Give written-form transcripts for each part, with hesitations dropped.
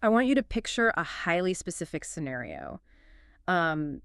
I want you to picture a highly specific scenario. Um,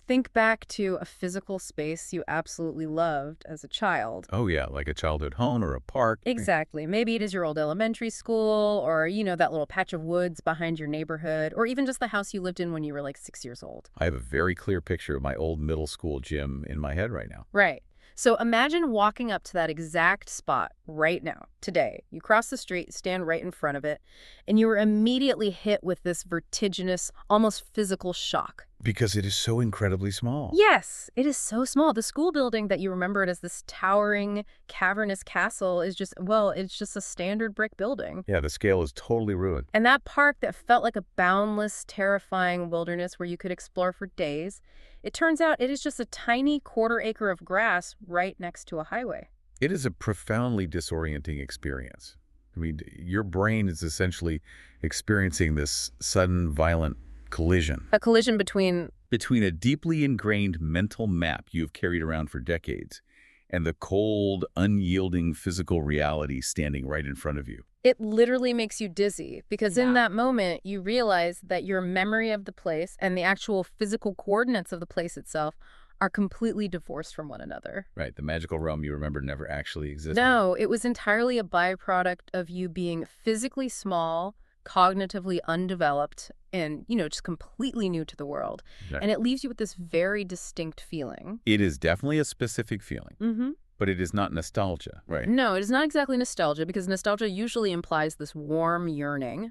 think back to a physical space you absolutely loved as a child. Oh, yeah, like a childhood home or a park. Exactly. Maybe it is your old elementary school or, that little patch of woods behind your neighborhood or even just the house you lived in when you were like 6 years old. I have a very clear picture of my old middle school gym in my head right now. Right. So imagine walking up to that exact spot right now, today. You cross the street, stand right in front of it, and you were immediately hit with this vertiginous, almost physical shock. Because it is so incredibly small. Yes, it is so small. The school building that you remembered as this towering, cavernous castle is just, well, it's just a standard brick building. Yeah, the scale is totally ruined. And that park that felt like a boundless, terrifying wilderness where you could explore for days, it turns out it is just a tiny quarter-acre of grass right next to a highway. It is a profoundly disorienting experience. I mean, your brain is essentially experiencing this sudden, violent collision. A collision between Between a deeply ingrained mental map you've carried around for decades and the cold, unyielding physical reality standing right in front of you. It literally makes you dizzy because in that moment, you realize that your memory of the place and the actual physical coordinates of the place itself are completely divorced from one another. Right, the magical realm you remember never actually existed. No, it was entirely a byproduct of you being physically small, cognitively undeveloped, and, just completely new to the world. Right. And it leaves you with this very distinct feeling. It is definitely a specific feeling, Mm-hmm. but it is not nostalgia, right? No, it is not exactly nostalgia because nostalgia usually implies this warm yearning.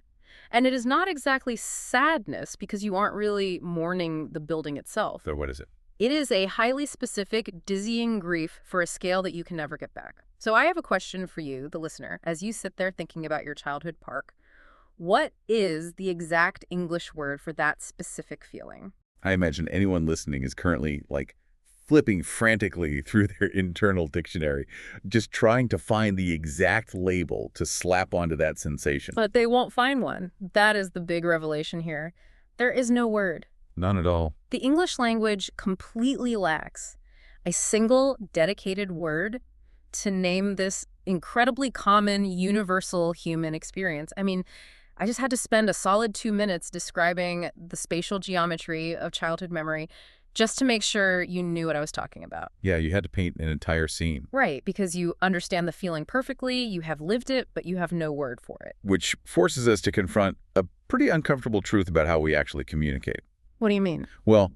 And it is not exactly sadness because you aren't really mourning the building itself. So what is it? It is a highly specific, dizzying grief for a scale that you can never get back. So I have a question for you, the listener, as you sit there thinking about your childhood park. What is the exact English word for that specific feeling? I imagine anyone listening is currently, flipping frantically through their internal dictionary, just trying to find the exact label to slap onto that sensation. But they won't find one. That is the big revelation here. There is no word. None at all. The English language completely lacks a single dedicated word to name this incredibly common, universal human experience. I mean, I just had to spend a solid 2 minutes describing the spatial geometry of childhood memory just to make sure you knew what I was talking about. Yeah, you had to paint an entire scene. Right, because you understand the feeling perfectly, you have lived it, but you have no word for it. Which forces us to confront a pretty uncomfortable truth about how we actually communicate. What do you mean? Well,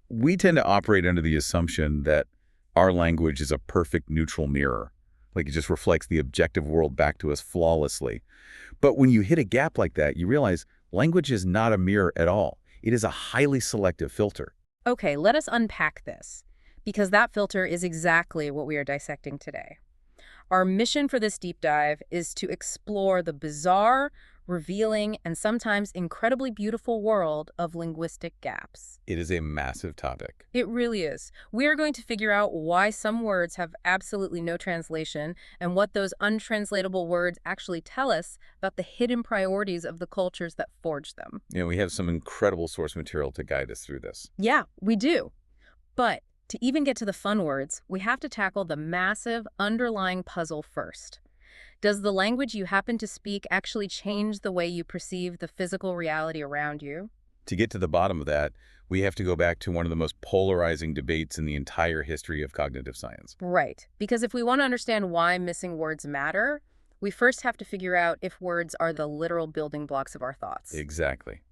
we tend to operate under the assumption that our language is a perfect neutral mirror. Like it just reflects the objective world back to us flawlessly. But when you hit a gap like that, you realize language is not a mirror at all. It is a highly selective filter. Okay, let us unpack this, because that filter is exactly what we are dissecting today. Our mission for this deep dive is to explore the bizarre, revealing, and sometimes incredibly beautiful world of linguistic gaps. It is a massive topic. It really is. We are going to figure out why some words have absolutely no translation and what those untranslatable words actually tell us about the hidden priorities of the cultures that forged them. We have some incredible source material to guide us through this. Yeah, we do. But to even get to the fun words, we have to tackle the massive underlying puzzle first. Does the language you happen to speak actually change the way you perceive the physical reality around you? To get to the bottom of that, we have to go back to one of the most polarizing debates in the entire history of cognitive science. Right. Because if we want to understand why missing words matter, we first have to figure out if words are the literal building blocks of our thoughts. Exactly.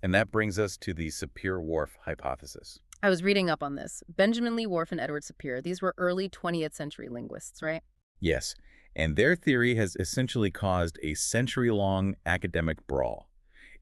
And that brings us to the Sapir-Whorf hypothesis. I was reading up on this. Benjamin Lee Whorf and Edward Sapir, these were early 20th century linguists, right? Yes. And their theory has essentially caused a century-long academic brawl.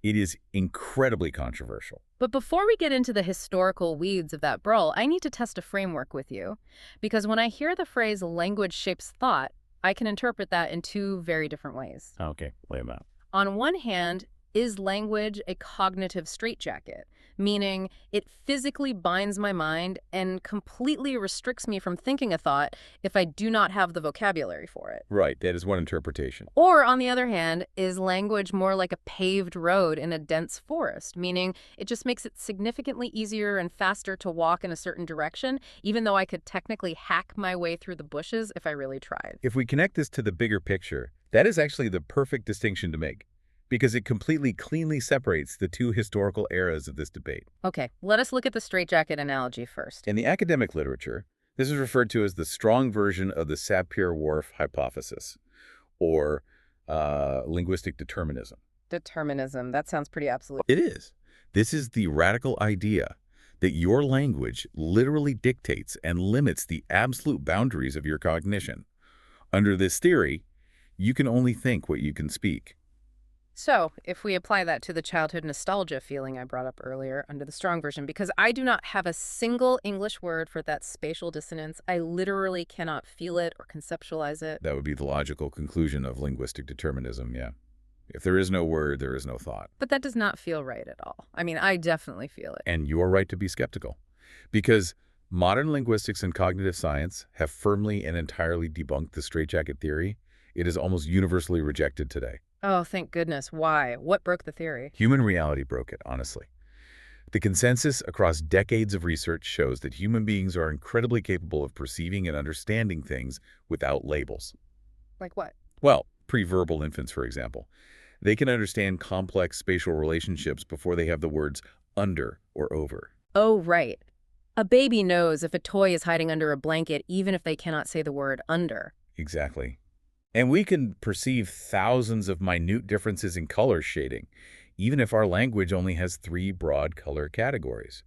It is incredibly controversial. But before we get into the historical weeds of that brawl, I need to test a framework with you. Because when I hear the phrase language shapes thought, I can interpret that in two very different ways. Okay, lay them out. On one hand, is language a cognitive straitjacket? Meaning it physically binds my mind and completely restricts me from thinking a thought if I do not have the vocabulary for it. Right, that is one interpretation. Or, on the other hand, is language more like a paved road in a dense forest, meaning it just makes it significantly easier and faster to walk in a certain direction, even though I could technically hack my way through the bushes if I really tried. If we connect this to the bigger picture, that is actually the perfect distinction to make. because it completely cleanly separates the two historical eras of this debate. Okay, let us look at the straitjacket analogy first. In the academic literature, this is referred to as the strong version of the Sapir-Whorf hypothesis, or linguistic determinism. Determinism, that sounds pretty absolute. It is. This is the radical idea that your language literally dictates and limits the absolute boundaries of your cognition. Under this theory, you can only think what you can speak. So, if we apply that to the childhood nostalgia feeling I brought up earlier under the strong version, because I do not have a single English word for that spatial dissonance, I literally cannot feel it or conceptualize it. That would be the logical conclusion of linguistic determinism, yeah. If there is no word, there is no thought. But that does not feel right at all. I mean, I definitely feel it. And you're right to be skeptical, because modern linguistics and cognitive science have firmly and entirely debunked the straitjacket theory. It is almost universally rejected today. Oh, thank goodness. Why? What broke the theory? Human reality broke it, honestly. The consensus across decades of research shows that human beings are incredibly capable of perceiving and understanding things without labels. Like what? Well, pre-verbal infants, for example. They can understand complex spatial relationships before they have the words under or over. Oh, right. A baby knows if a toy is hiding under a blanket, even if they cannot say the word under. Exactly. And we can perceive thousands of minute differences in color shading, even if our language only has 3 broad color categories.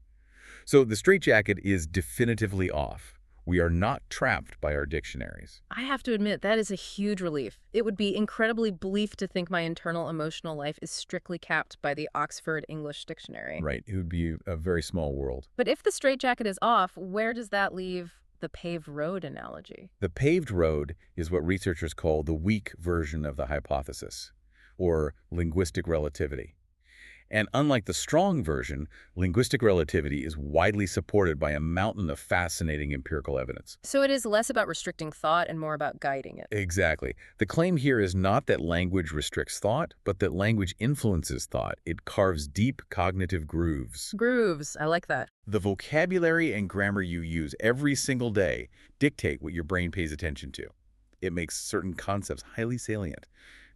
So the straitjacket is definitively off. We are not trapped by our dictionaries. I have to admit, that is a huge relief. It would be incredibly bleak to think my internal emotional life is strictly capped by the Oxford English Dictionary. Right. It would be a very small world. But if the straitjacket is off, where does that leave the paved road analogy? The paved road is what researchers call the weak version of the hypothesis, or linguistic relativity. And unlike the strong version, linguistic relativity is widely supported by a mountain of fascinating empirical evidence. So it is less about restricting thought and more about guiding it. Exactly. The claim here is not that language restricts thought, but that language influences thought. It carves deep cognitive grooves. Grooves, I like that. The vocabulary and grammar you use every single day dictate what your brain pays attention to. It makes certain concepts highly salient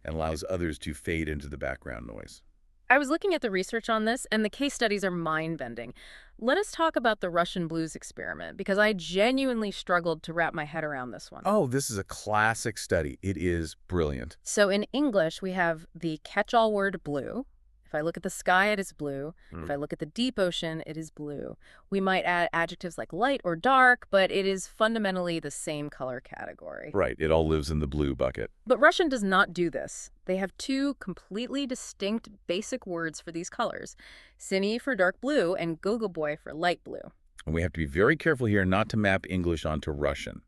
and allows others to fade into the background noise. I was looking at the research on this, and the case studies are mind-bending. Let us talk about the Russian blues experiment, because I genuinely struggled to wrap my head around this one. Oh, this is a classic study. It is brilliant. So in English, we have the catch-all word blue. If I look at the sky, it is blue. If I look at the deep ocean, it is blue. We might add adjectives like light or dark, but it is fundamentally the same color category. Right, it all lives in the blue bucket. But Russian does not do this. They have 2 completely distinct basic words for these colors, sini for dark blue and gogoboy for light blue. And we have to be very careful here not to map English onto Russian.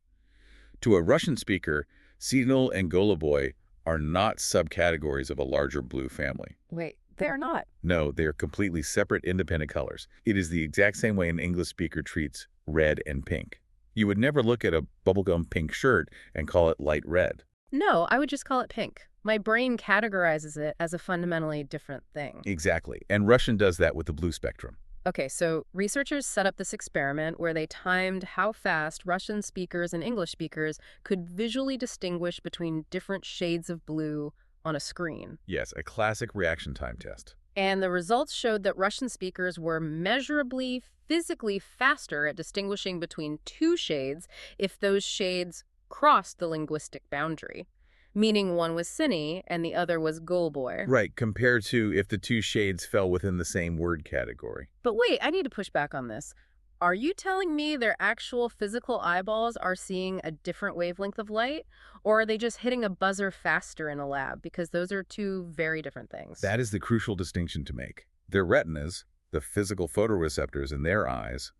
To a Russian speaker, Sinal and Goluboy are not subcategories of a larger blue family. Wait, they're not. No, they are completely separate, independent colors. It is the exact same way an English speaker treats red and pink. You would never look at a bubblegum pink shirt and call it light red. No, I would just call it pink. My brain categorizes it as a fundamentally different thing. Exactly. And Russian does that with the blue spectrum. Okay, so researchers set up this experiment where they timed how fast Russian speakers and English speakers could visually distinguish between different shades of blue on a screen. Yes, a classic reaction time test. And the results showed that Russian speakers were measurably, physically faster at distinguishing between 2 shades if those shades crossed the linguistic boundary, meaning one was Cine and the other was Goalboy. Right, compared to if the 2 shades fell within the same word category. But wait, I need to push back on this. Are you telling me their actual physical eyeballs are seeing a different wavelength of light? Or are they just hitting a buzzer faster in a lab? Because those are 2 very different things. That is the crucial distinction to make. Their retinas, the physical photoreceptors in their eyes,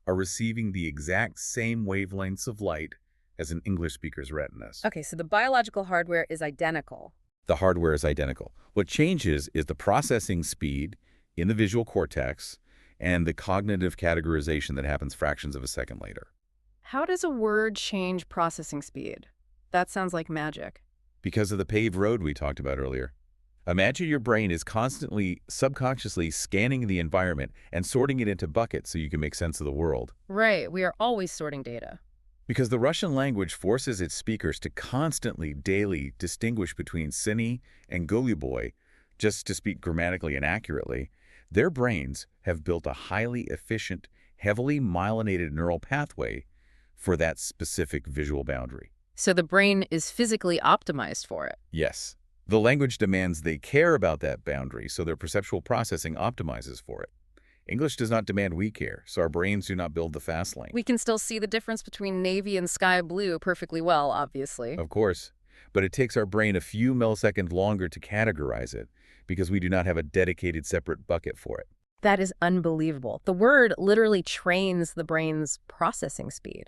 are receiving the exact same wavelengths of light as an English speaker's retinas. Okay, so the biological hardware is identical. The hardware is identical. What changes is the processing speed in the visual cortex and the cognitive categorization that happens fractions of a second later. How does a word change processing speed? That sounds like magic. Because of the paved road we talked about earlier. Imagine your brain is constantly, subconsciously scanning the environment and sorting it into buckets so you can make sense of the world. Right, we are always sorting data. Because the Russian language forces its speakers to constantly, daily distinguish between Cine and Goluboy Just to speak grammatically and accurately, their brains have built a highly efficient, heavily myelinated neural pathway for that specific visual boundary. So the brain is physically optimized for it. Yes, the language demands they care about that boundary, so their perceptual processing optimizes for it. English does not demand we care, so our brains do not build the fast lane. We can still see the difference between navy and sky blue perfectly well, obviously. Of course, but it takes our brain a few milliseconds longer to categorize it because we do not have a dedicated separate bucket for it. That is unbelievable. The word literally trains the brain's processing speed.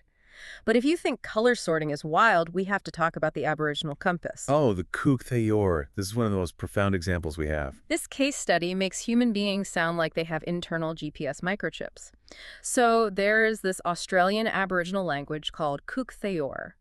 But if you think color sorting is wild, we have to talk about the Aboriginal compass. Oh, the Cook Thayor. This is one of the most profound examples we have. This case study makes human beings sound like they have internal GPS microchips. So there is this Australian Aboriginal language called Cook Thayor,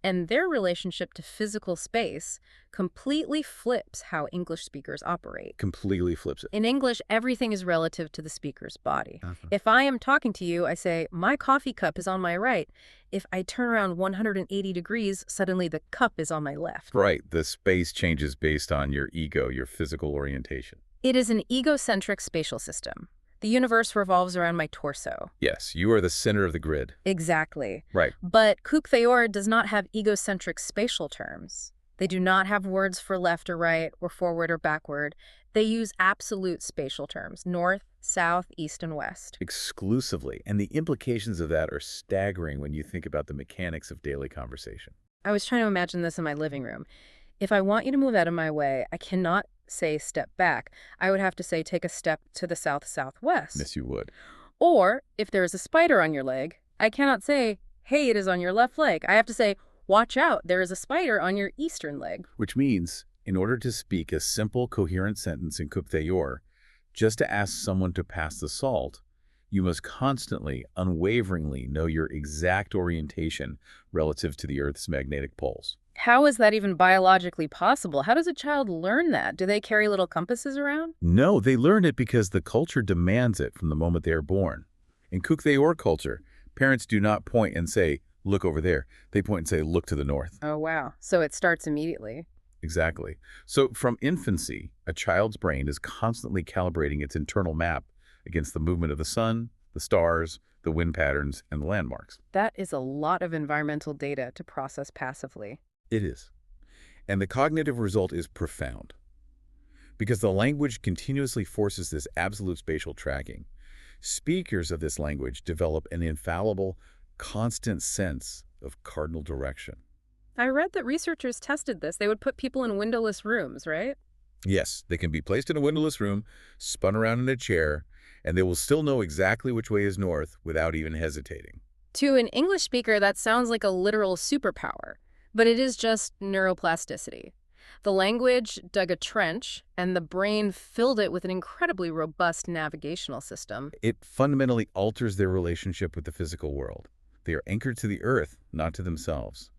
and their relationship to physical space completely flips how English speakers operate. Completely flips it. In English, everything is relative to the speaker's body. If I am talking to you, I say, my coffee cup is on my right. If I turn around 180 degrees, suddenly the cup is on my left. Right. The space changes based on your ego, your physical orientation. It is an egocentric spatial system. The universe revolves around my torso. Yes, you are the center of the grid. Exactly. Right. But Cook Thayor does not have egocentric spatial terms. They do not have words for left or right or forward or backward. They use absolute spatial terms, north, south, east, and west. Exclusively. And the implications of that are staggering when you think about the mechanics of daily conversation. I was trying to imagine this in my living room. If I want you to move out of my way, I cannot say step back. I would have to say take a step to the south-southwest. Yes, you would. Or if there is a spider on your leg, I cannot say, hey, it is on your left leg. I have to say, watch out, there is a spider on your eastern leg. Which means, in order to speak a simple, coherent sentence in Cook Thayor, just to ask someone to pass the salt, you must constantly, unwaveringly know your exact orientation relative to the Earth's magnetic poles. How is that even biologically possible? How does a child learn that? Do they carry little compasses around? No, they learn it because the culture demands it from the moment they are born. In Cook Thayor culture, parents do not point and say, look over there. They point and say, look to the north. Oh, wow. So it starts immediately. Exactly. So from infancy, a child's brain is constantly calibrating its internal map against the movement of the sun, the stars, the wind patterns, and the landmarks. That is a lot of environmental data to process passively. It is. And the cognitive result is profound. Because the language continuously forces this absolute spatial tracking, speakers of this language develop an infallible, constant sense of cardinal direction. I read that researchers tested this. They would put people in windowless rooms, right? Yes, they can be placed in a windowless room, spun around in a chair, and they will still know exactly which way is north without even hesitating. To an English speaker, that sounds like a literal superpower, but it is just neuroplasticity. The language dug a trench, and the brain filled it with an incredibly robust navigational system. It fundamentally alters their relationship with the physical world. They are anchored to the earth, not to themselves.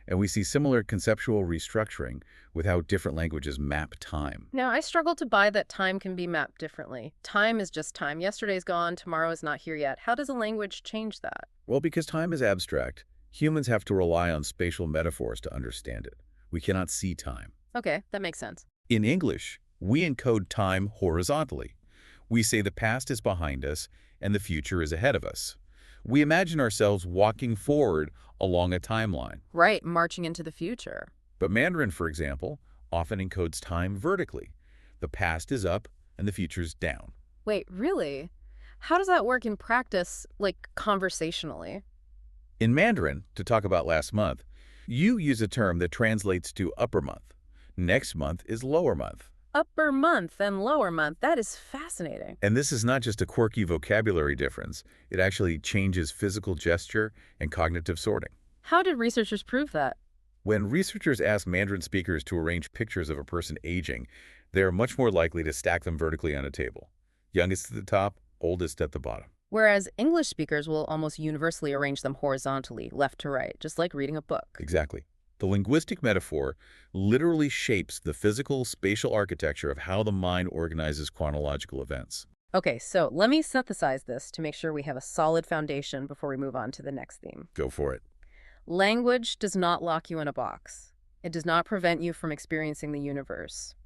And we see similar conceptual restructuring with how different languages map time. Now, I struggle to buy that time can be mapped differently. Time is just time. Yesterday's gone, tomorrow is not here yet. How does a language change that? Well, because time is abstract, humans have to rely on spatial metaphors to understand it. We cannot see time. Okay, that makes sense. In English, we encode time horizontally. We say the past is behind us and the future is ahead of us. We imagine ourselves walking forward along a timeline. Right, marching into the future. But Mandarin, for example, often encodes time vertically. The past is up and the future's down. Wait, really? How does that work in practice, like conversationally? In Mandarin, to talk about last month, you use a term that translates to upper month. Next month is lower month. Upper month and lower month. That is fascinating. And this is not just a quirky vocabulary difference. It actually changes physical gesture and cognitive sorting. How did researchers prove that? When researchers ask Mandarin speakers to arrange pictures of a person aging, they are much more likely to stack them vertically on a table. Youngest at the top, oldest at the bottom. Whereas English speakers will almost universally arrange them horizontally, left to right, just like reading a book. Exactly. The linguistic metaphor literally shapes the physical spatial architecture of how the mind organizes chronological events. Okay, so let me synthesize this to make sure we have a solid foundation before we move on to the next theme. Go for it. Language does not lock you in a box. It does not prevent you from experiencing the universe.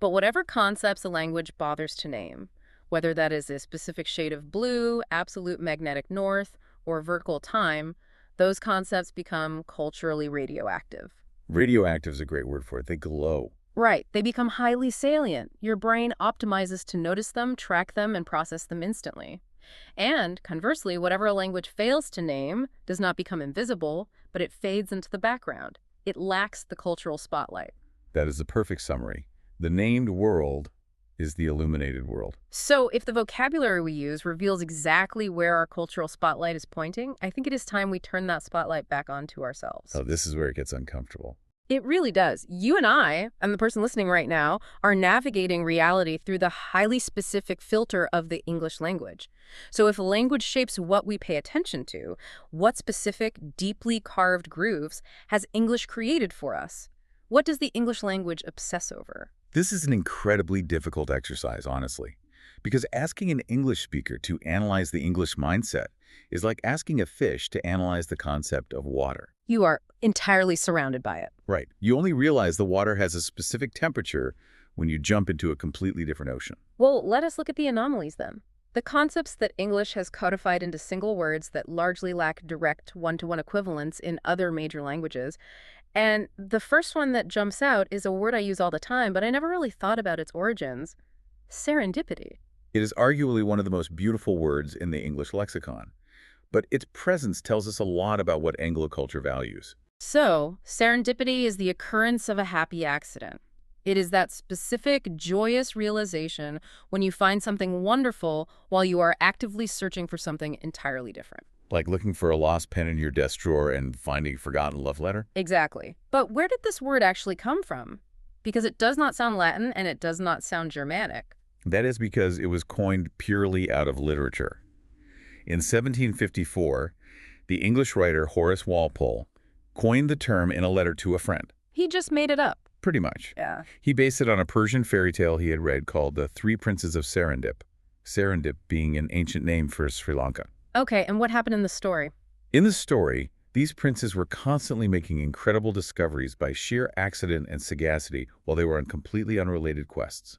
But whatever concepts a language bothers to name, whether that is a specific shade of blue, absolute magnetic north, or vertical time, those concepts become culturally radioactive. Radioactive is a great word for it. They glow. Right, they become highly salient. Your brain optimizes to notice them, track them, and process them instantly. And conversely, whatever a language fails to name does not become invisible, but it fades into the background. It lacks the cultural spotlight. That is the perfect summary. The named world is the illuminated world. So if the vocabulary we use reveals exactly where our cultural spotlight is pointing, I think it is time we turn that spotlight back onto ourselves. Oh, this is where it gets uncomfortable. It really does. You and I, and the person listening right now, are navigating reality through the highly specific filter of the English language. So if a language shapes what we pay attention to, what specific, deeply carved grooves has English created for us? What does the English language obsess over? This is an incredibly difficult exercise, honestly, because asking an English speaker to analyze the English mindset is like asking a fish to analyze the concept of water. You are entirely surrounded by it. Right. You only realize the water has a specific temperature when you jump into a completely different ocean. Well, let us look at the anomalies then. The concepts that English has codified into single words that largely lack direct one-to-one equivalents in other major languages. And the first one that jumps out is a word I use all the time, but I never really thought about its origins. Serendipity. It is arguably one of the most beautiful words in the English lexicon, but its presence tells us a lot about what Anglo culture values. So, serendipity is the occurrence of a happy accident. It is that specific, joyous realization when you find something wonderful while you are actively searching for something entirely different. Like looking for a lost pen in your desk drawer and finding a forgotten love letter? Exactly. But where did this word actually come from? Because it does not sound Latin and it does not sound Germanic. That is because it was coined purely out of literature. In 1754, the English writer Horace Walpole coined the term in a letter to a friend. He just made it up. Pretty much. Yeah. He based it on a Persian fairy tale he had read called The Three Princes of Serendip, Serendip being an ancient name for Sri Lanka. Okay, and what happened in the story? In the story, these princes were constantly making incredible discoveries by sheer accident and sagacity while they were on completely unrelated quests.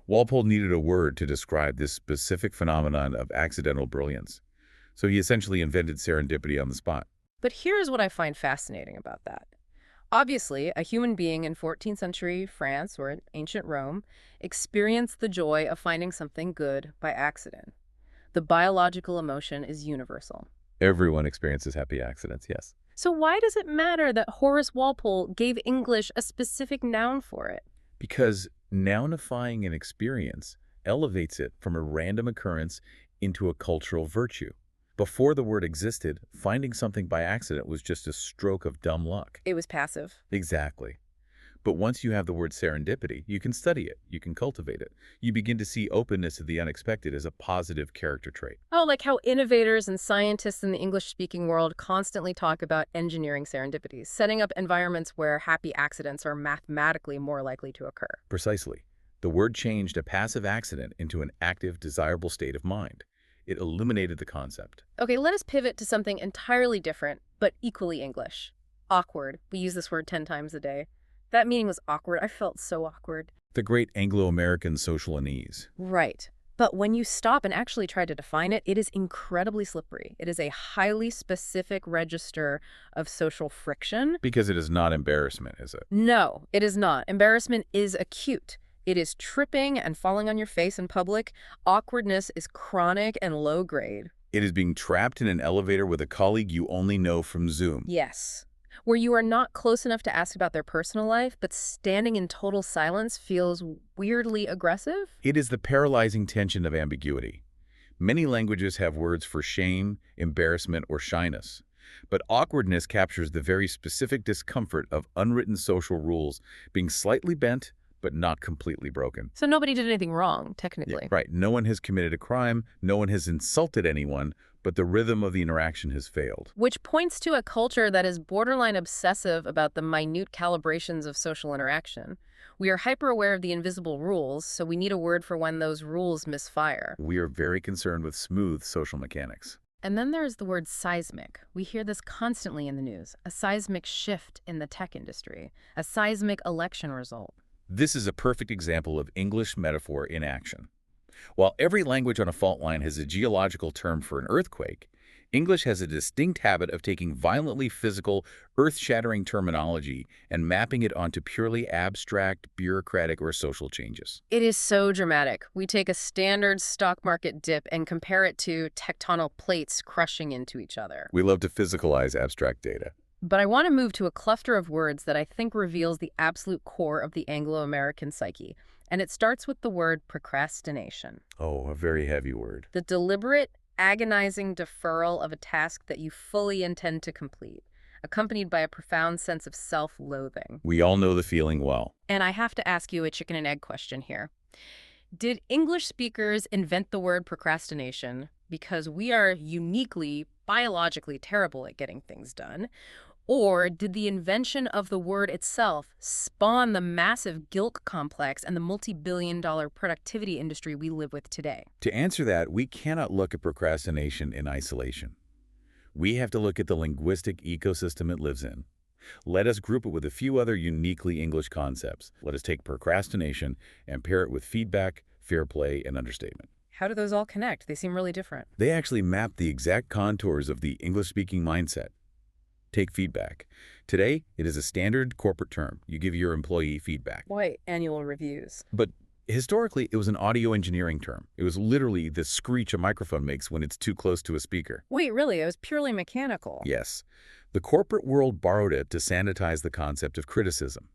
Walpole needed a word to describe this specific phenomenon of accidental brilliance, so he essentially invented serendipity on the spot. But here's what I find fascinating about that. Obviously, a human being in 14th century France or in ancient Rome experienced the joy of finding something good by accident. The biological emotion is universal. Everyone experiences happy accidents, yes. So why does it matter that Horace Walpole gave English a specific noun for it? Because nounifying an experience elevates it from a random occurrence into a cultural virtue. Before the word existed, finding something by accident was just a stroke of dumb luck. It was passive. Exactly. But once you have the word serendipity, you can study it, you can cultivate it. You begin to see openness to the unexpected as a positive character trait. Oh, like how innovators and scientists in the English-speaking world constantly talk about engineering serendipities, setting up environments where happy accidents are mathematically more likely to occur. Precisely. The word changed a passive accident into an active, desirable state of mind. It illuminated the concept. Okay, let us pivot to something entirely different, but equally English. Awkward. We use this word 10 times a day. That meeting was awkward. I felt so awkward. The great Anglo-American social unease. Right. But when you stop and actually try to define it, it is incredibly slippery. It is a highly specific register of social friction. Because it is not embarrassment, is it? No, it is not. Embarrassment is acute. It is tripping and falling on your face in public. Awkwardness is chronic and low grade. It is being trapped in an elevator with a colleague you only know from Zoom. Yes. Where you are not close enough to ask about their personal life, but standing in total silence feels weirdly aggressive. It is the paralyzing tension of ambiguity. Many languages have words for shame, embarrassment, or shyness. But awkwardness captures the very specific discomfort of unwritten social rules being slightly bent, but not completely broken. So nobody did anything wrong, technically. Yeah, right. No one has committed a crime, no one has insulted anyone, but the rhythm of the interaction has failed. Which points to a culture that is borderline obsessive about the minute calibrations of social interaction. We are hyper-aware of the invisible rules, so we need a word for when those rules misfire. We are very concerned with smooth social mechanics. And then there's the word seismic. We hear this constantly in the news. A seismic shift in the tech industry. A seismic election result. This is a perfect example of English metaphor in action. While every language on a fault line has a geological term for an earthquake, English has a distinct habit of taking violently physical, earth-shattering terminology and mapping it onto purely abstract, bureaucratic, or social changes. It is so dramatic. We take a standard stock market dip and compare it to tectonic plates crushing into each other. We love to physicalize abstract data. But I want to move to a cluster of words that I think reveals the absolute core of the Anglo-American psyche. And it starts with the word procrastination. Oh, a very heavy word. The deliberate, agonizing deferral of a task that you fully intend to complete, accompanied by a profound sense of self-loathing. We all know the feeling well. And I have to ask you a chicken and egg question here. Did English speakers invent the word procrastination because we are uniquely, biologically terrible at getting things done? Or did the invention of the word itself spawn the massive guilt complex and the multi-billion-dollar productivity industry we live with today? To answer that, we cannot look at procrastination in isolation. We have to look at the linguistic ecosystem it lives in. Let us group it with a few other uniquely English concepts. Let us take procrastination and pair it with feedback, fair play, and understatement. How do those all connect? They seem really different. They actually map the exact contours of the English-speaking mindset. Take feedback. Today, it is a standard corporate term. You give your employee feedback. Why annual reviews? But historically, it was an audio engineering term. It was literally the screech a microphone makes when it's too close to a speaker. Wait, really? It was purely mechanical. Yes. The corporate world borrowed it to sanitize the concept of criticism.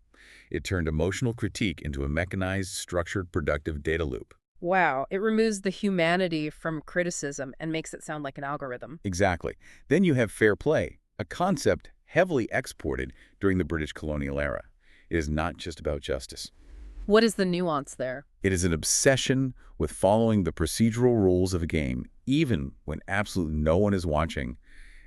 It turned emotional critique into a mechanized, structured, productive data loop. Wow, it removes the humanity from criticism and makes it sound like an algorithm. Exactly. Then you have fair play, a concept heavily exported during the British colonial era. It is not just about justice. What is the nuance there? It is an obsession with following the procedural rules of a game, even when absolutely no one is watching,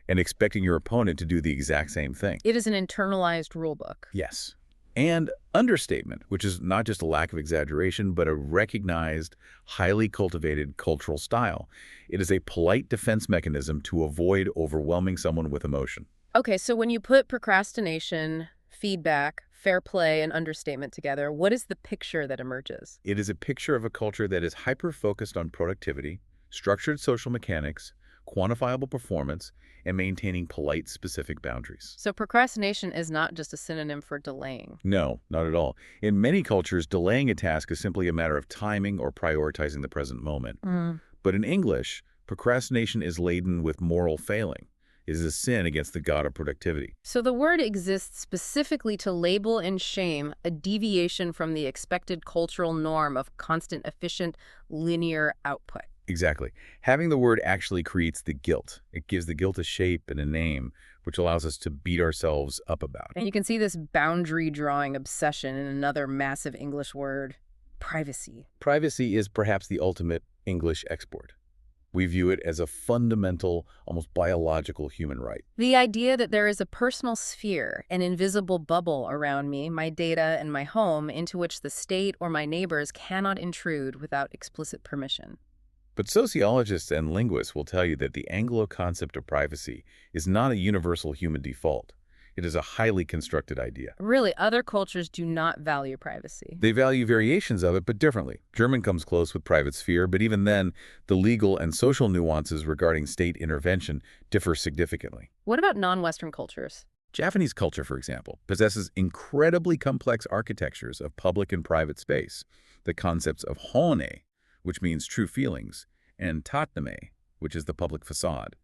and expecting your opponent to do the exact same thing. It is an internalized rulebook. Yes. And understatement, which is not just a lack of exaggeration, but a recognized, highly cultivated cultural style. It is a polite defense mechanism to avoid overwhelming someone with emotion. Okay, so when you put procrastination, feedback, fair play, and understatement together, what is the picture that emerges? It is a picture of a culture that is hyper-focused on productivity, structured social mechanics, quantifiable performance, and maintaining polite, specific boundaries. So procrastination is not just a synonym for delaying. No, not at all. In many cultures, delaying a task is simply a matter of timing or prioritizing the present moment. But in English, procrastination is laden with moral failing. It is a sin against the god of productivity. So the word exists specifically to label and shame a deviation from the expected cultural norm of constant, efficient, linear output. Exactly. Having the word actually creates the guilt. It gives the guilt a shape and a name, which allows us to beat ourselves up about. And you can see this boundary drawing obsession in another massive English word, privacy. Privacy is perhaps the ultimate English export. We view it as a fundamental, almost biological human right. The idea that there is a personal sphere, an invisible bubble around me, my data and my home, into which the state or my neighbors cannot intrude without explicit permission. But sociologists and linguists will tell you that the Anglo concept of privacy is not a universal human default. It is a highly constructed idea. Really, other cultures do not value privacy. They value variations of it, but differently. German comes close with private sphere, but even then, the legal and social nuances regarding state intervention differ significantly. What about non-Western cultures? Japanese culture, for example, possesses incredibly complex architectures of public and private space. The concepts of hone, which means true feelings, and tatame, which is the public facade.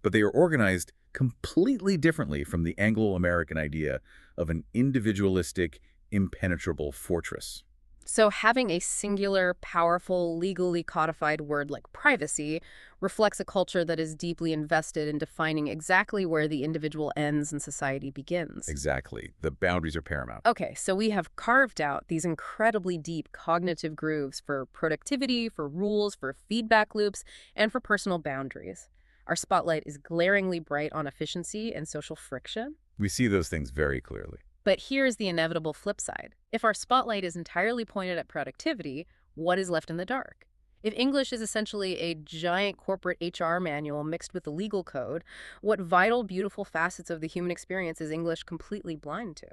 But they are organized completely differently from the Anglo-American idea of an individualistic, impenetrable fortress. So having a singular, powerful, legally codified word like privacy reflects a culture that is deeply invested in defining exactly where the individual ends and society begins. Exactly. The boundaries are paramount. Okay, so we have carved out these incredibly deep cognitive grooves for productivity, for rules, for feedback loops, and for personal boundaries. Our spotlight is glaringly bright on efficiency and social friction. We see those things very clearly. But here's the inevitable flip side. If our spotlight is entirely pointed at productivity, what is left in the dark? If English is essentially a giant corporate HR manual mixed with the legal code, what vital, beautiful facets of the human experience is English completely blind to?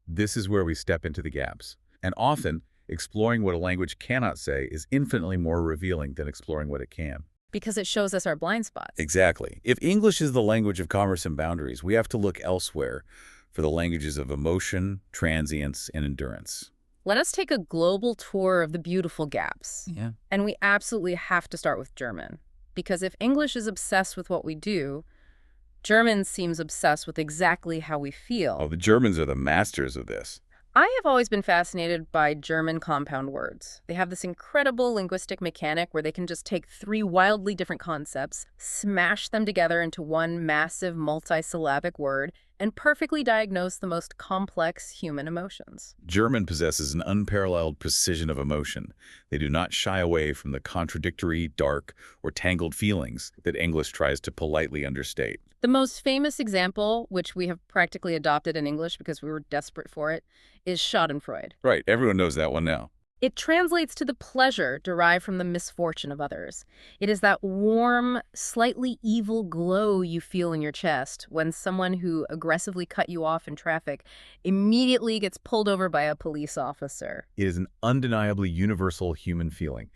This is where we step into the gaps. And often, exploring what a language cannot say is infinitely more revealing than exploring what it can. Because it shows us our blind spots. Exactly. If English is the language of commerce and boundaries, we have to look elsewhere for the languages of emotion, transience, and endurance. Let us take a global tour of the beautiful gaps. Yeah. And we absolutely have to start with German. Because if English is obsessed with what we do, German seems obsessed with exactly how we feel. Oh, the Germans are the masters of this. I have always been fascinated by German compound words. They have this incredible linguistic mechanic where they can just take three wildly different concepts, smash them together into one massive multisyllabic word, and perfectly diagnose the most complex human emotions. German possesses an unparalleled precision of emotion. They do not shy away from the contradictory, dark, or tangled feelings that English tries to politely understate. The most famous example, which we have practically adopted in English because we were desperate for it, is schadenfreude. Right, everyone knows that one now. It translates to the pleasure derived from the misfortune of others. It is that warm, slightly evil glow you feel in your chest when someone who aggressively cut you off in traffic immediately gets pulled over by a police officer. It is an undeniably universal human feeling.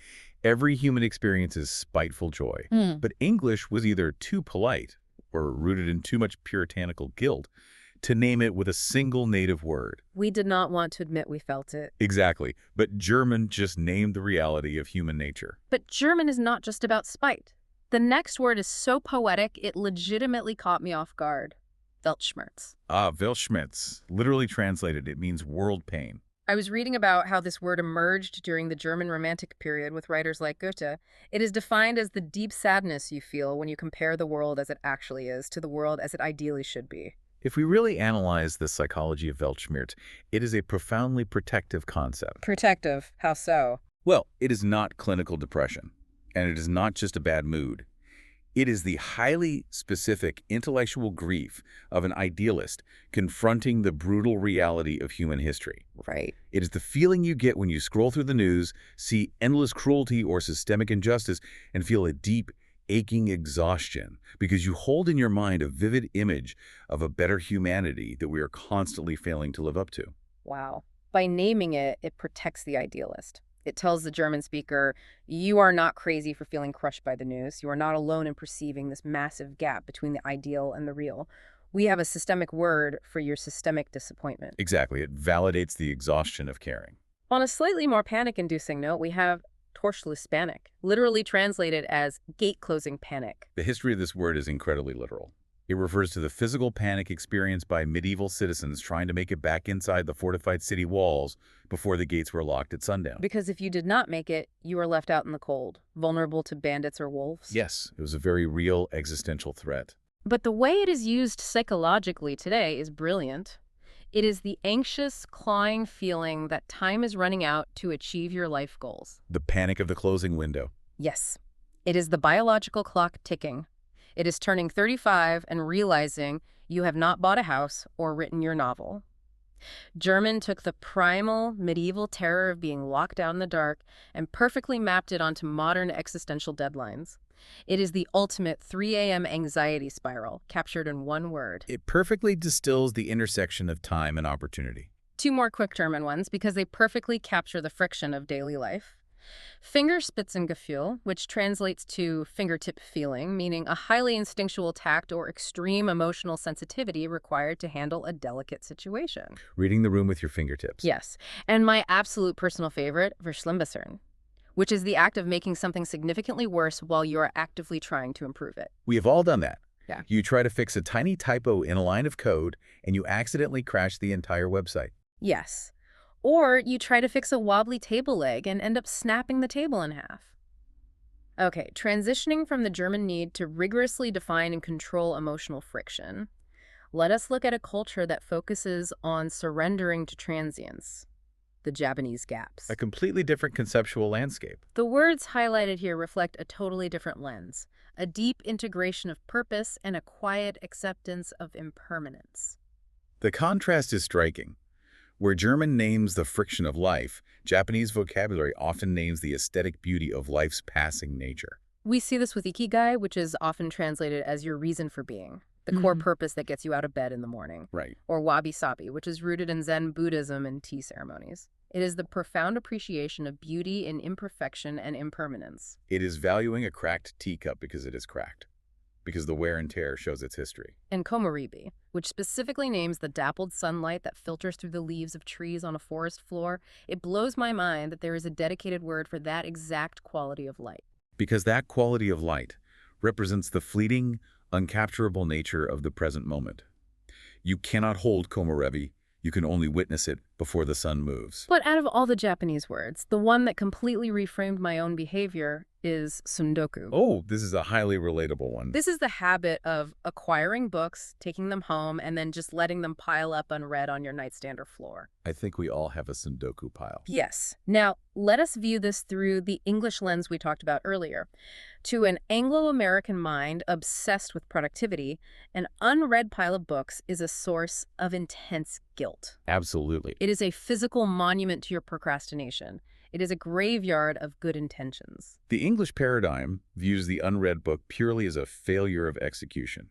Every human experiences spiteful joy. But English was either too polite or rooted in too much puritanical guilt to name it with a single native word. We did not want to admit we felt it. Exactly. But German just named the reality of human nature. But German is not just about spite. The next word is so poetic, it legitimately caught me off guard. Weltschmerz. Ah, Weltschmerz. Literally translated, it means world pain. I was reading about how this word emerged during the German Romantic period with writers like Goethe. It is defined as the deep sadness you feel when you compare the world as it actually is to the world as it ideally should be. If we really analyze the psychology of Weltschmerz, it is a profoundly protective concept. Protective. How so? Well, it is not clinical depression, and it is not just a bad mood. It is the highly specific intellectual grief of an idealist confronting the brutal reality of human history. Right. It is the feeling you get when you scroll through the news, see endless cruelty or systemic injustice, and feel a deep, aching exhaustion because you hold in your mind a vivid image of a better humanity that we are constantly failing to live up to. Wow. By naming it, it protects the idealist. It tells the German speaker, you are not crazy for feeling crushed by the news. You are not alone in perceiving this massive gap between the ideal and the real. We have a systemic word for your systemic disappointment. Exactly. It validates the exhaustion of caring. On a slightly more panic-inducing note, we have tortuous panic, literally translated as gate-closing panic. The history of this word is incredibly literal. It refers to the physical panic experienced by medieval citizens trying to make it back inside the fortified city walls before the gates were locked at sundown. Because if you did not make it, you were left out in the cold, vulnerable to bandits or wolves. Yes, it was a very real existential threat. But the way it is used psychologically today is brilliant. It is the anxious, clawing feeling that time is running out to achieve your life goals. The panic of the closing window. Yes, it is the biological clock ticking. It is turning 35 and realizing you have not bought a house or written your novel. German took the primal, medieval terror of being locked down in the dark and perfectly mapped it onto modern existential deadlines. It is the ultimate 3 a.m. anxiety spiral, captured in one word. It perfectly distills the intersection of time and opportunity. Two more quick German ones because they perfectly capture the friction of daily life. Fingerspitzengefühl, which translates to fingertip feeling, meaning a highly instinctual tact or extreme emotional sensitivity required to handle a delicate situation. Reading the room with your fingertips. Yes, and my absolute personal favorite, verschlimmbessern, which is the act of making something significantly worse while you are actively trying to improve it. We have all done that. Yeah. You try to fix a tiny typo in a line of code, and you accidentally crash the entire website. Yes. Or you try to fix a wobbly table leg and end up snapping the table in half. Okay, transitioning from the German need to rigorously define and control emotional friction, let us look at a culture that focuses on surrendering to transience, the Japanese gaps. A completely different conceptual landscape. The words highlighted here reflect a totally different lens, a deep integration of purpose and a quiet acceptance of impermanence. The contrast is striking. Where German names the friction of life, Japanese vocabulary often names the aesthetic beauty of life's passing nature. We see this with ikigai, which is often translated as your reason for being, the core purpose that gets you out of bed in the morning. Right. Or wabi-sabi, which is rooted in Zen Buddhism and tea ceremonies. It is the profound appreciation of beauty in imperfection and impermanence. It is valuing a cracked teacup because it is cracked, because the wear and tear shows its history. And komaribi, which specifically names the dappled sunlight that filters through the leaves of trees on a forest floor, it blows my mind that there is a dedicated word for that exact quality of light. Because that quality of light represents the fleeting, uncapturable nature of the present moment. You cannot hold komarebi, you can only witness it before the sun moves. But out of all the Japanese words, the one that completely reframed my own behavior is sundoku. Oh, this is a highly relatable one. This is the habit of acquiring books, taking them home, and then just letting them pile up unread on your nightstand or floor. I think we all have a Sundoku pile. Yes. Now, let us view this through the English lens we talked about earlier. To an Anglo-American mind obsessed with productivity, an unread pile of books is a source of intense guilt. Absolutely. It is a physical monument to your procrastination. It is a graveyard of good intentions. The English paradigm views the unread book purely as a failure of execution.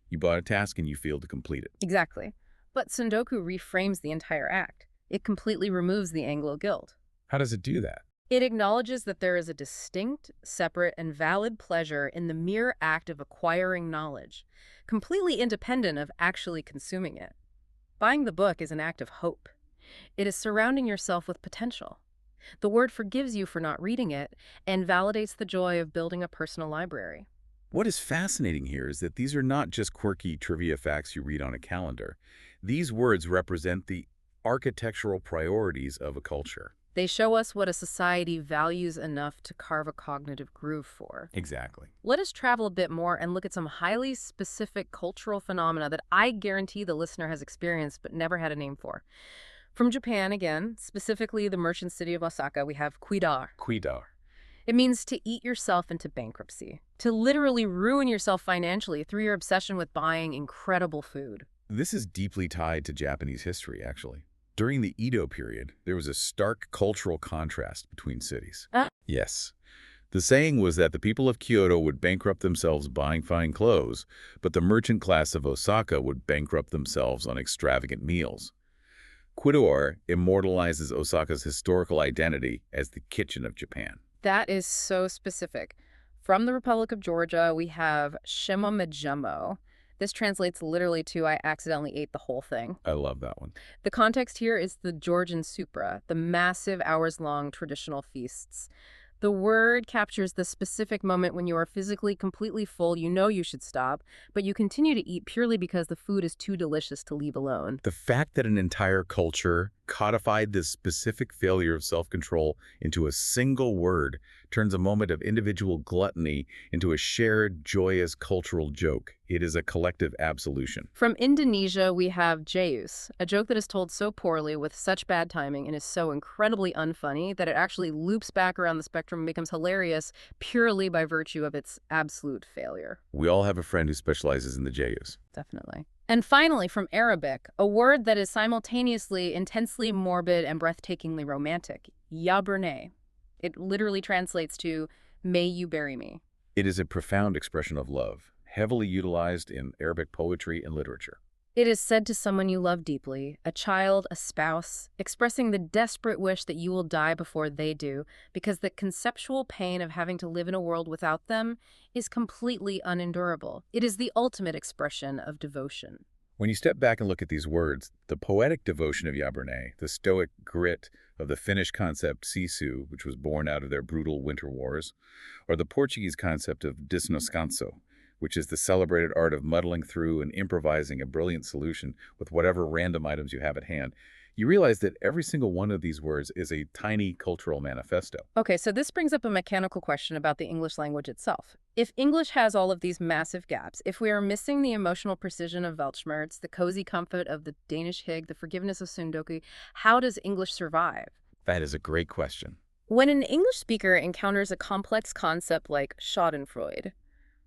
You bought a task and you failed to complete it. Exactly. But Sundoku reframes the entire act. It completely removes the Anglo guilt. How does it do that? It acknowledges that there is a distinct, separate, and valid pleasure in the mere act of acquiring knowledge, completely independent of actually consuming it. Buying the book is an act of hope. It is surrounding yourself with potential. The word forgives you for not reading it and validates the joy of building a personal library. What is fascinating here is that these are not just quirky trivia facts you read on a calendar. These words represent the architectural priorities of a culture. They show us what a society values enough to carve a cognitive groove for. Exactly. Let us travel a bit more and look at some highly specific cultural phenomena that I guarantee the listener has experienced but never had a name for. From Japan again, specifically the merchant city of Osaka, we have kuidar. Kuidar. It means to eat yourself into bankruptcy, to literally ruin yourself financially through your obsession with buying incredible food. This is deeply tied to Japanese history, actually. During the Edo period, there was a stark cultural contrast between cities. Yes. The saying was that the people of Kyoto would bankrupt themselves buying fine clothes, but the merchant class of Osaka would bankrupt themselves on extravagant meals. Kuidar immortalizes Osaka's historical identity as the kitchen of Japan. That is so specific. From the Republic of Georgia, we have shimomejummo. This translates literally to I accidentally ate the whole thing. I love that one. The context here is the Georgian supra, the massive hours-long traditional feasts. The word captures the specific moment when you are physically completely full, you know you should stop, but you continue to eat purely because the food is too delicious to leave alone. The fact that an entire culture codified this specific failure of self-control into a single word turns a moment of individual gluttony into a shared, joyous cultural joke. It is a collective absolution. From Indonesia, we have jayus, a joke that is told so poorly with such bad timing and is so incredibly unfunny that it actually loops back around the spectrum and becomes hilarious purely by virtue of its absolute failure. We all have a friend who specializes in the jayus. Definitely. And finally, from Arabic, a word that is simultaneously intensely morbid and breathtakingly romantic, yabrne. It literally translates to, may you bury me. It is a profound expression of love, heavily utilized in Arabic poetry and literature. It is said to someone you love deeply, a child, a spouse, expressing the desperate wish that you will die before they do, because the conceptual pain of having to live in a world without them is completely unendurable. It is the ultimate expression of devotion. When you step back and look at these words, the poetic devotion of Yabrne, the stoic grit of the Finnish concept sisu, which was born out of their brutal winter wars, or the Portuguese concept of desnoscanso, which is the celebrated art of muddling through and improvising a brilliant solution with whatever random items you have at hand, you realize that every single one of these words is a tiny cultural manifesto. Okay, so this brings up a mechanical question about the English language itself. If English has all of these massive gaps, if we are missing the emotional precision of Weltschmerz, the cozy comfort of the Danish hygge, the forgiveness of Sundoku, how does English survive? That is a great question. When an English speaker encounters a complex concept like schadenfreude,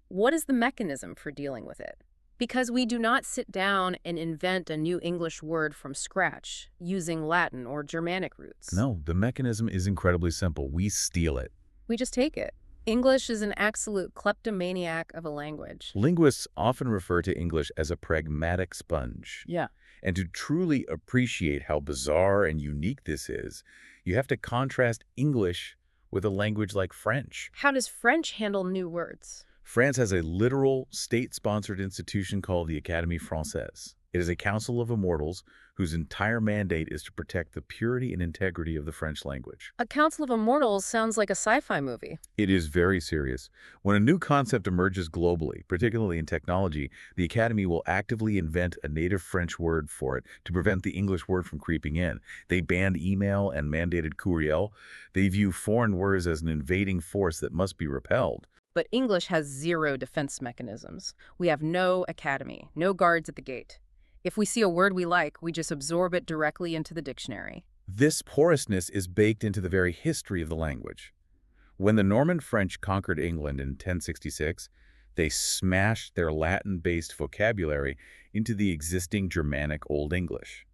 what is the mechanism for dealing with it? Because we do not sit down and invent a new English word from scratch using Latin or Germanic roots. No, the mechanism is incredibly simple. We steal it. We just take it. English is an absolute kleptomaniac of a language. Linguists often refer to English as a pragmatic sponge. Yeah. And to truly appreciate how bizarre and unique this is, you have to contrast English with a language like French. How does French handle new words? France has a literal state-sponsored institution called the Académie Française. It is a council of immortals whose entire mandate is to protect the purity and integrity of the French language. A Council of Immortals sounds like a sci-fi movie. It is very serious. When a new concept emerges globally, particularly in technology, the Academy will actively invent a native French word for it to prevent the English word from creeping in. They banned email and mandated courriel. They view foreign words as an invading force that must be repelled. But English has zero defense mechanisms. We have no academy, no guards at the gate. If we see a word we like, we just absorb it directly into the dictionary. This porousness is baked into the very history of the language. When the Norman French conquered England in 1066, they smashed their Latin-based vocabulary into the existing Germanic Old English.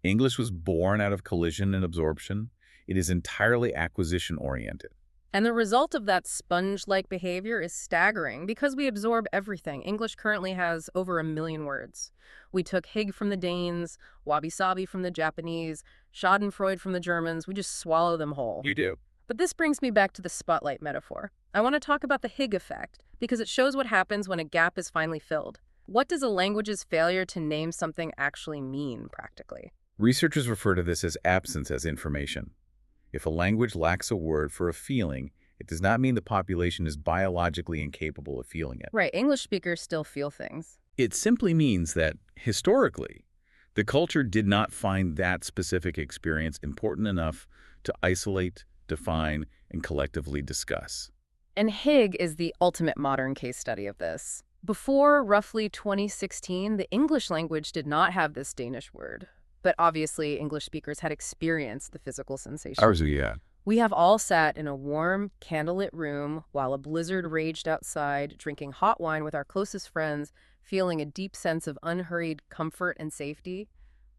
English was born out of collision and absorption. It is entirely acquisition-oriented. And the result of that sponge-like behavior is staggering because we absorb everything. English currently has over 1 million words. We took Hig from the Danes, wabi-sabi from the Japanese, schadenfreude from the Germans. We just swallow them whole. You do. But this brings me back to the spotlight metaphor. I want to talk about the Hig effect because it shows what happens when a gap is finally filled. What does a language's failure to name something actually mean, practically? Researchers refer to this as absence as information. If a language lacks a word for a feeling, it does not mean the population is biologically incapable of feeling it. Right, English speakers still feel things. It simply means that, historically, the culture did not find that specific experience important enough to isolate, define, and collectively discuss. And Hig is the ultimate modern case study of this. Before roughly 2016, the English language did not have this Danish word. But obviously, English speakers had experienced the physical sensation. Yeah. We have all sat in a warm, candlelit room while a blizzard raged outside, drinking hot wine with our closest friends, feeling a deep sense of unhurried comfort and safety.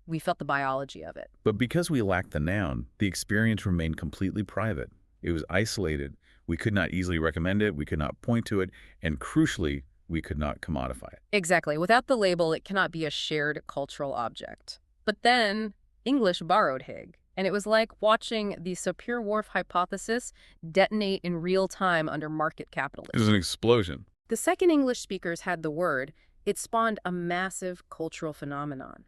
We felt the biology of it. But because we lacked the noun, the experience remained completely private. It was isolated. We could not easily recommend it, we could not point to it, and crucially, we could not commodify it. Exactly. Without the label, it cannot be a shared cultural object. But then English borrowed Hig, and it was like watching the Sapir-Whorf hypothesis detonate in real time under market capitalism. It was an explosion. The second English speakers had the word, it spawned a massive cultural phenomenon.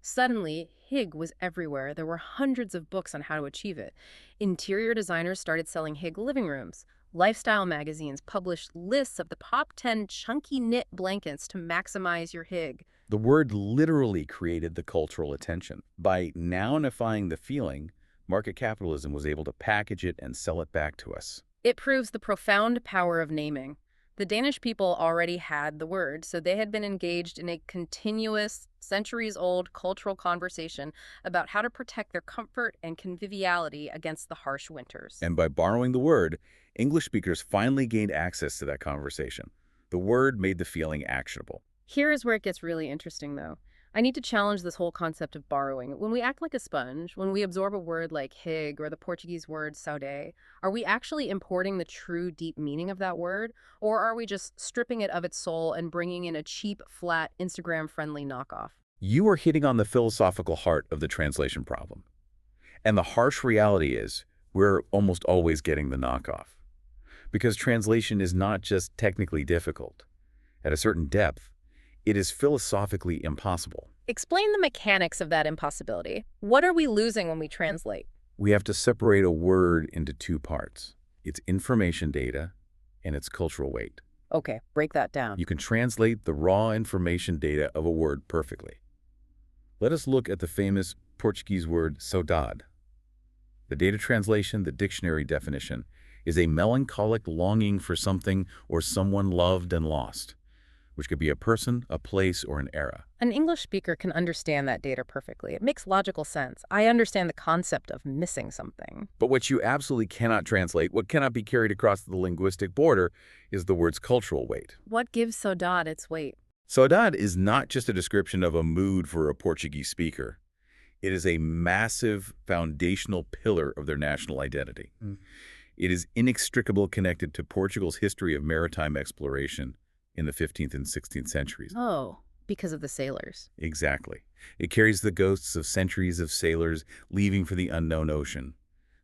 Suddenly, Hig was everywhere. There were hundreds of books on how to achieve it. Interior designers started selling Hig living rooms. Lifestyle magazines published lists of the top 10 chunky knit blankets to maximize your Hig. The word literally created the cultural attention. By nounifying the feeling, market capitalism was able to package it and sell it back to us. It proves the profound power of naming. The Danish people already had the word, so they had been engaged in a continuous, centuries-old cultural conversation about how to protect their comfort and conviviality against the harsh winters. And by borrowing the word, English speakers finally gained access to that conversation. The word made the feeling actionable. Here is where it gets really interesting, though. I need to challenge this whole concept of borrowing. When we act like a sponge, when we absorb a word like Hig or the Portuguese word saudade, are we actually importing the true deep meaning of that word? Or are we just stripping it of its soul and bringing in a cheap, flat, Instagram-friendly knockoff? You are hitting on the philosophical heart of the translation problem. And the harsh reality is, we're almost always getting the knockoff. Because translation is not just technically difficult. At a certain depth, it is philosophically impossible. Explain the mechanics of that impossibility. What are we losing when we translate? We have to separate a word into two parts. Its information data and its cultural weight. Okay, break that down. You can translate the raw information data of a word perfectly. Let us look at the famous Portuguese word saudade. The data translation, the dictionary definition, is a melancholic longing for something or someone loved and lost, which could be a person, a place, or an era. An English speaker can understand that data perfectly. It makes logical sense. I understand the concept of missing something. But what you absolutely cannot translate, what cannot be carried across the linguistic border, is the word's cultural weight. What gives saudade its weight? Saudade is not just a description of a mood for a Portuguese speaker. It is a massive foundational pillar of their national identity. It is inextricably connected to Portugal's history of maritime exploration in the 15th and 16th centuries. Oh, Because of the sailors. Exactly. It carries the ghosts of centuries of sailors leaving for the unknown ocean,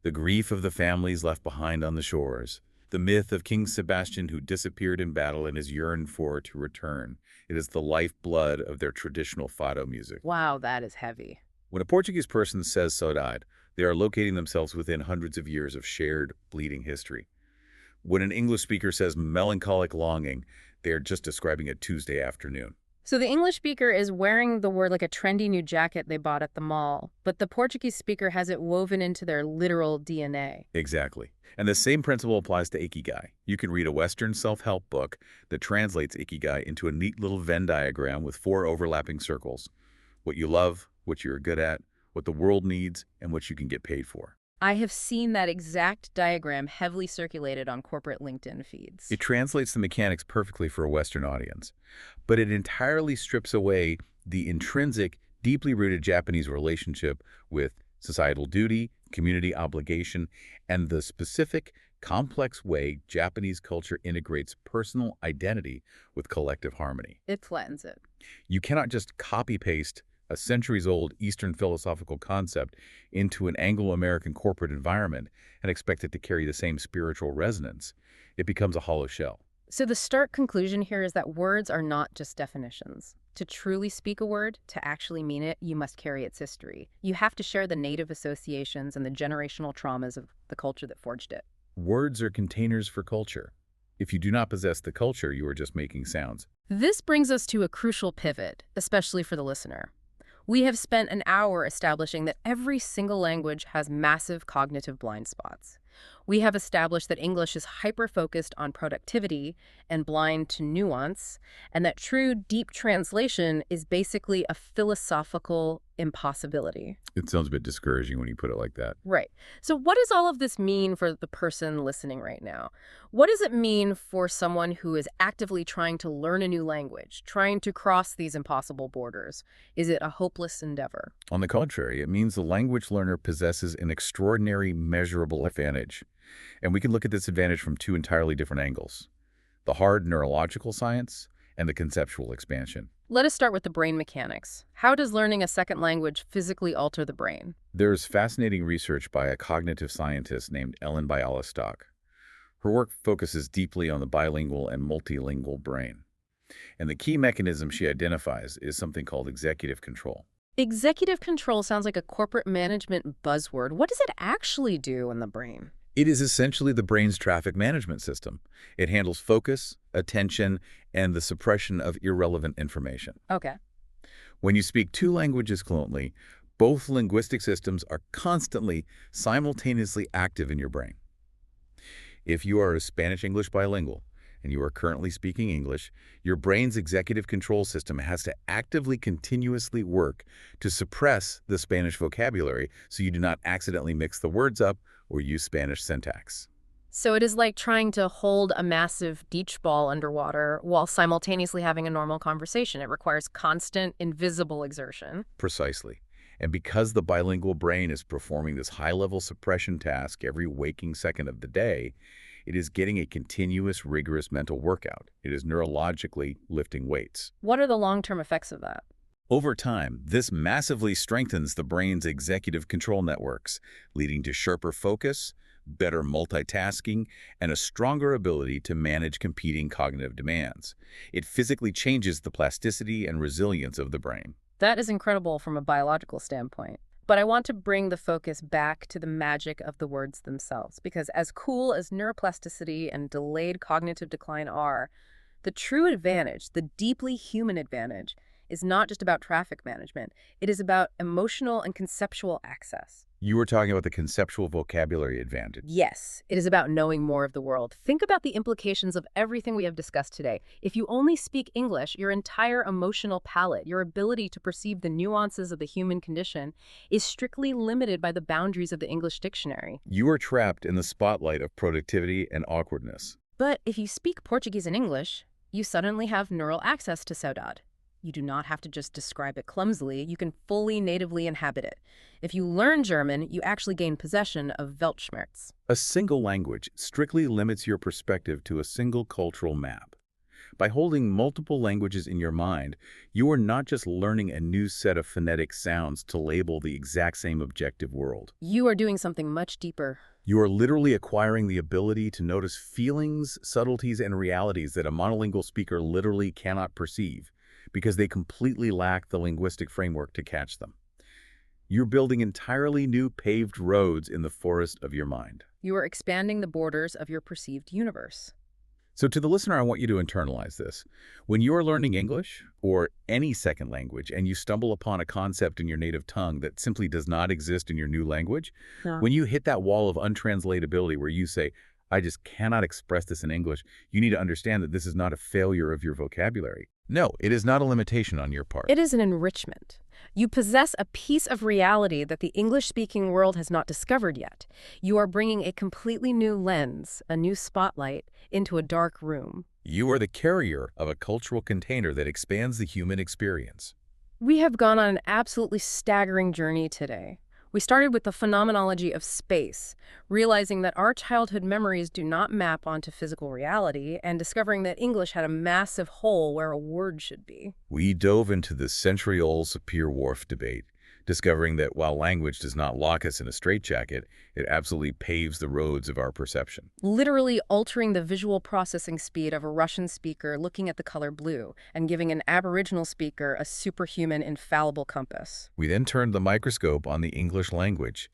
the grief of the families left behind on the shores, the myth of King Sebastian who disappeared in battle and is yearned for to return. It is the lifeblood of their traditional fado music. Wow, that is heavy. When a Portuguese person says saudade, they are locating themselves within hundreds of years of shared, bleeding history. When an English speaker says melancholic longing, they are just describing a Tuesday afternoon. So the English speaker is wearing the word like a trendy new jacket they bought at the mall, but the Portuguese speaker has it woven into their literal DNA. Exactly. And the same principle applies to Ikigai. You can read a Western self-help book that translates Ikigai into a neat little Venn diagram with 4 overlapping circles: what you love, what you're good at, what the world needs, and what you can get paid for. I have seen that exact diagram heavily circulated on corporate LinkedIn feeds. It translates the mechanics perfectly for a Western audience, but it entirely strips away the intrinsic, deeply rooted Japanese relationship with societal duty, community obligation, and the specific, complex way Japanese culture integrates personal identity with collective harmony. It flattens it. You cannot just copy-paste a centuries-old Eastern philosophical concept into an Anglo-American corporate environment and expect it to carry the same spiritual resonance. It becomes a hollow shell. So the stark conclusion here is that words are not just definitions. To truly speak a word, to actually mean it, you must carry its history. You have to share the native associations and the generational traumas of the culture that forged it. Words are containers for culture. If you do not possess the culture, you are just making sounds. This brings us to a crucial pivot, especially for the listener. We have spent an hour establishing that every single language has massive cognitive blind spots. We have established that English is hyper-focused on productivity and blind to nuance, and that true deep translation is basically a philosophical impossibility. It sounds a bit discouraging when you put it like that. Right. So what does all of this mean for the person listening right now? What does it mean for someone who is actively trying to learn a new language, trying to cross these impossible borders? Is it a hopeless endeavor? On the contrary, it means the language learner possesses an extraordinary measurable advantage. And we can look at this advantage from 2 entirely different angles: the hard neurological science and the conceptual expansion. Let us start with the brain mechanics. How does learning a second language physically alter the brain? There's fascinating research by a cognitive scientist named Ellen Bialystock. Her work focuses deeply on the bilingual and multilingual brain. And the key mechanism she identifies is something called executive control. Executive control sounds like a corporate management buzzword. What does it actually do in the brain? It is essentially the brain's traffic management system. It handles focus, attention, and the suppression of irrelevant information. Okay. When you speak 2 languages fluently, both linguistic systems are constantly, simultaneously active in your brain. If you are a Spanish-English bilingual and you are currently speaking English, your brain's executive control system has to actively, continuously work to suppress the Spanish vocabulary so you do not accidentally mix the words up or use Spanish syntax. So it is like trying to hold a massive beach ball underwater while simultaneously having a normal conversation. It requires constant, invisible exertion. Precisely. And because the bilingual brain is performing this high-level suppression task every waking second of the day, it is getting a continuous, rigorous mental workout. It is neurologically lifting weights. What are the long-term effects of that? Over time, this massively strengthens the brain's executive control networks, leading to sharper focus, better multitasking, and a stronger ability to manage competing cognitive demands. It physically changes the plasticity and resilience of the brain. That is incredible from a biological standpoint. But I want to bring the focus back to the magic of the words themselves, because as cool as neuroplasticity and delayed cognitive decline are, the true advantage, the deeply human advantage, is not just about traffic management. It is about emotional and conceptual access. You were talking about the conceptual vocabulary advantage. Yes, it is about knowing more of the world. Think about the implications of everything we have discussed today. If you only speak English, your entire emotional palette, your ability to perceive the nuances of the human condition, is strictly limited by the boundaries of the English dictionary. You are trapped in the spotlight of productivity and awkwardness. But if you speak Portuguese and English, you suddenly have neural access to saudade. You do not have to just describe it clumsily, you can fully natively inhabit it. If you learn German, you actually gain possession of Weltschmerz. A single language strictly limits your perspective to a single cultural map. By holding multiple languages in your mind, you are not just learning a new set of phonetic sounds to label the exact same objective world. You are doing something much deeper. You are literally acquiring the ability to notice feelings, subtleties, and realities that a monolingual speaker literally cannot perceive because they completely lack the linguistic framework to catch them. You're building entirely new paved roads in the forest of your mind. You are expanding the borders of your perceived universe. So to the listener, I want you to internalize this. When you are learning English or any second language and you stumble upon a concept in your native tongue that simply does not exist in your new language, Yeah. when you hit that wall of untranslatability where you say, I just cannot express this in English, you need to understand that this is not a failure of your vocabulary. No, it is not a limitation on your part. It is an enrichment. You possess a piece of reality that the English-speaking world has not discovered yet. You are bringing a completely new lens, a new spotlight, into a dark room. You are the carrier of a cultural container that expands the human experience. We have gone on an absolutely staggering journey today. We started with the phenomenology of space, realizing that our childhood memories do not map onto physical reality, and discovering that English had a massive hole where a word should be. We dove into the century-old Sapir-Whorf debate, discovering that while language does not lock us in a straitjacket, it absolutely paves the roads of our perception. Literally altering the visual processing speed of a Russian speaker looking at the color blue, and giving an Aboriginal speaker a superhuman infallible compass. We then turned the microscope on the English language,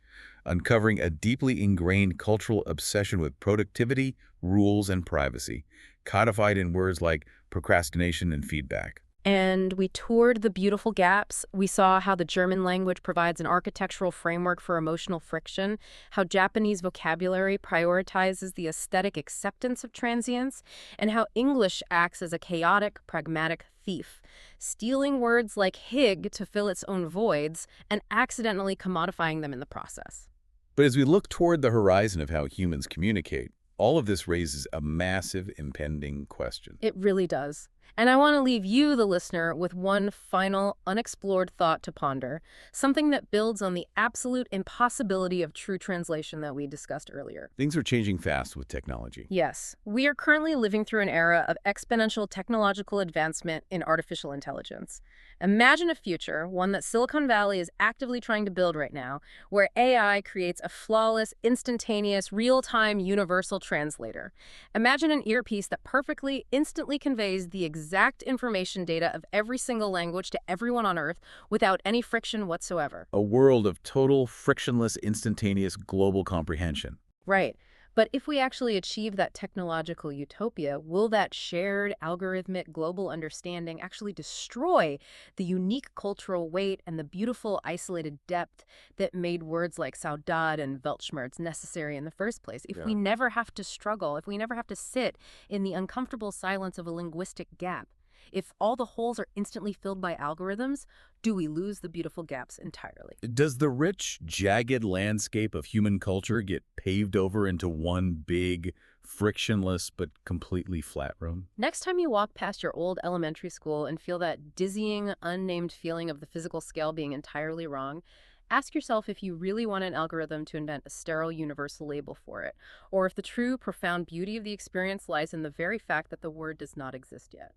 uncovering a deeply ingrained cultural obsession with productivity, rules, and privacy, codified in words like procrastination and feedback. And we toured the beautiful gaps. We saw how the German language provides an architectural framework for emotional friction, how Japanese vocabulary prioritizes the aesthetic acceptance of transience, and how English acts as a chaotic, pragmatic thief, stealing words like hig to fill its own voids and accidentally commodifying them in the process. But as we look toward the horizon of how humans communicate, all of this raises a massive impending question. It really does. And I want to leave you, the listener, with one final, unexplored thought to ponder, something that builds on the absolute impossibility of true translation that we discussed earlier. Things are changing fast with technology. Yes, we are currently living through an era of exponential technological advancement in artificial intelligence. Imagine a future, one that Silicon Valley is actively trying to build right now, where AI creates a flawless, instantaneous, real-time universal translator. Imagine an earpiece that perfectly, instantly conveys the exact information data of every single language to everyone on Earth without any friction whatsoever. A world of total, frictionless, instantaneous global comprehension. Right. But if we actually achieve that technological utopia, will that shared algorithmic global understanding actually destroy the unique cultural weight and the beautiful isolated depth that made words like saudade and Weltschmerz necessary in the first place? If we never have to struggle, if we never have to sit in the uncomfortable silence of a linguistic gap, if all the holes are instantly filled by algorithms, do we lose the beautiful gaps entirely? Does the rich, jagged landscape of human culture get paved over into one big, frictionless, but completely flat road? Next time you walk past your old elementary school and feel that dizzying, unnamed feeling of the physical scale being entirely wrong, ask yourself if you really want an algorithm to invent a sterile universal label for it, or if the true, profound beauty of the experience lies in the very fact that the word does not exist yet.